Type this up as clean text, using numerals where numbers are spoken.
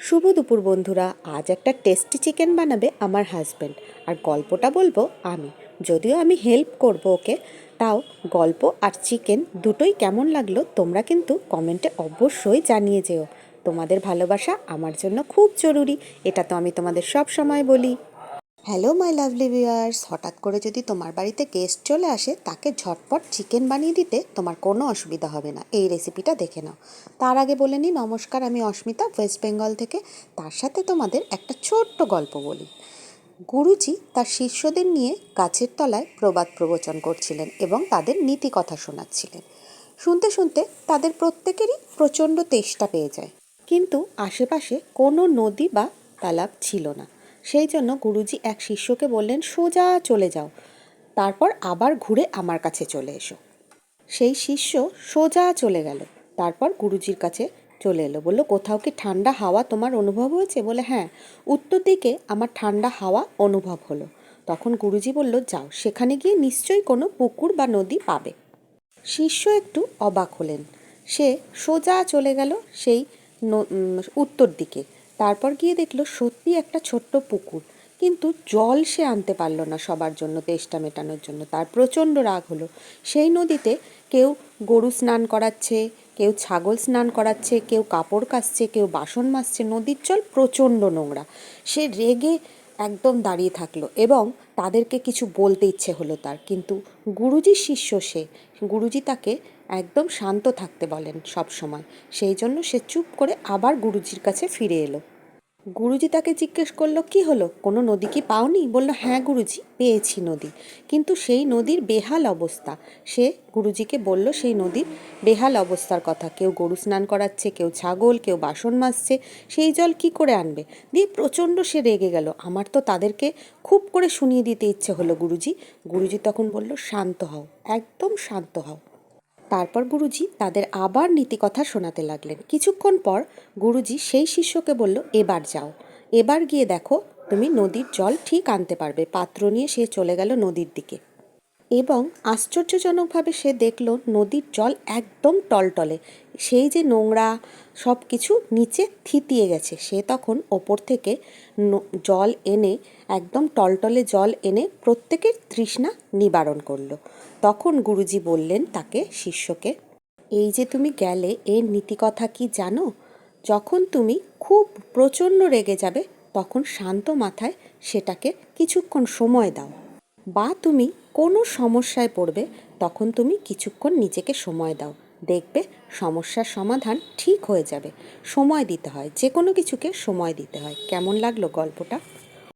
শুভ দুপুর বন্ধুরা। আজ একটা টেস্টি চিকেন বানাবে আমার হাজব্যান্ড, আর গল্পটা বলবো আমি। যদিও আমি হেল্প করব ওকে, তাও গল্প আর চিকেন দুটোই কেমন লাগলো তোমরা কিন্তু কমেন্টে অবশ্যই জানিয়ে যেও। তোমাদের ভালোবাসা আমার জন্য খুব জরুরি, এটা তো আমি তোমাদের সব সময় বলি। হ্যালো মাই লাভলি ভিউয়ার্স, হঠাৎ করে যদি তোমার বাড়িতে গেস্ট চলে আসে, তাকে ঝটপট চিকেন বানিয়ে দিতে তোমার কোনো অসুবিধা হবে না। এই রেসিপিটা দেখে নাও। তার আগে বলে নিই, নমস্কার, আমি অস্মিতা, ওয়েস্ট বেঙ্গল থেকে। তার সাথে তোমাদের একটা ছোট্ট গল্প বলি। গুরুজি তার শিষ্যদের নিয়ে গাছের তলায় প্রবাদ প্রবচন করছিলেন এবং তাদের নীতি কথা শোনাচ্ছিলেন। শুনতে শুনতে তাদের প্রত্যেকেরই প্রচণ্ড তেষ্টা পেয়ে যায়, কিন্তু আশেপাশে কোনো নদী বা তালাব ছিল না। সেই জন্য গুরুজি এক শিষ্যকে বললেন, সোজা চলে যাও, তারপর আবার ঘুরে আমার কাছে চলে এসো। সেই শিষ্য সোজা চলে গেল, তারপর গুরুজির কাছে চলে এলো। বলল, কোথাও কি ঠান্ডা হাওয়া তোমার অনুভব হয়েছে? বলে, হ্যাঁ, উত্তর দিকে আমার ঠান্ডা হাওয়া অনুভব হলো। তখন গুরুজি বলল, যাও, সেখানে গিয়ে নিশ্চয়ই কোনো পুকুর বা নদী পাবে। শিষ্য একটু অবাক হলেন। সে সোজা চলে গেল সেই উত্তর দিকে। তারপর গিয়ে দেখলো সত্যি একটা ছোট্ট পুকুর, কিন্তু জল সে আনতে পারল না সবার জন্য, তেষ্টা মেটানোর জন্য। তার প্রচণ্ড রাগ হলো। সেই নদীতে কেউ গরু স্নান করাচ্ছে, কেউ ছাগল স্নান করাচ্ছে, কেউ কাপড় কাচছে, কেউ বাসন মাজছে। নদীর জল প্রচণ্ড নোংরা। সে রেগে একদম দাঁড়িয়ে থাকলো এবং তাদেরকে কিছু বলতে ইচ্ছে হলো তার, কিন্তু গুরুজির শিষ্য সে। গুরুজি তাকে একদম শান্ত থাকতে বলেন সব সময়। সেই জন্য সে চুপ করে আবার গুরুজির কাছে ফিরে এলো। গুরুজি তাকে জিজ্ঞেস করলো, কি হলো, কোনো নদী কি পাওনি? বলল, হ্যাঁ গুরুজি, পেয়েছি নদী, কিন্তু সেই নদীর বেহাল অবস্থা। সে গুরুজিকে বলল সেই নদীর বেহাল অবস্থার কথা। কেউ গরু স্নান করাচ্ছে, কেউ ছাগল, কেউ বাসন মাজছে। সেই জল কি করে আনবে? দিয়ে প্রচণ্ড সে রেগে গেল। আমার তো তাদেরকে খুব করে শুনিয়ে দিতে ইচ্ছে হলো গুরুজি। গুরুজি তখন বলল, শান্ত হও, একদম শান্ত হও। তারপর গুরুজি তাদের আবার নীতিকথা শোনাতে লাগলেন। কিছুক্ষণ পর গুরুজি সেই শিষ্যকে বলল, এবার যাও, এবার গিয়ে দেখো তুমি নদীর জল ঠিক আনতে পারবে। পাত্র নিয়ে সে চলে গেল নদীর দিকে এবং আশ্চর্যজনকভাবে সে দেখল নদীর জল একদম টলটলে। সেই যে নোংরা সব কিছু নিচে থিতিয়ে গেছে। সে তখন ওপর থেকে জল এনে, একদম টলটলে জল এনে প্রত্যেকের তৃষ্ণা নিবারণ করলো। তখন গুরুজি বললেন তাকে, শিষ্যকে, এই যে তুমি গেলে, এর নীতিকথা কি জানো? যখন তুমি খুব প্রচণ্ড রেগে যাবে, তখন শান্ত মাথায় সেটাকে কিছুক্ষণ সময় দাও। বা তুমি কোনো সমস্যায় পড়বে, তখন তুমি কিছুক্ষণ নিজেকে সময় দাও, দেখবে সমস্যার সমাধান ঠিক হয়ে যাবে। সময় দিতে হয়, যে কোনো কিছুকে সময় দিতে হয়। কেমন লাগলো গল্পটা?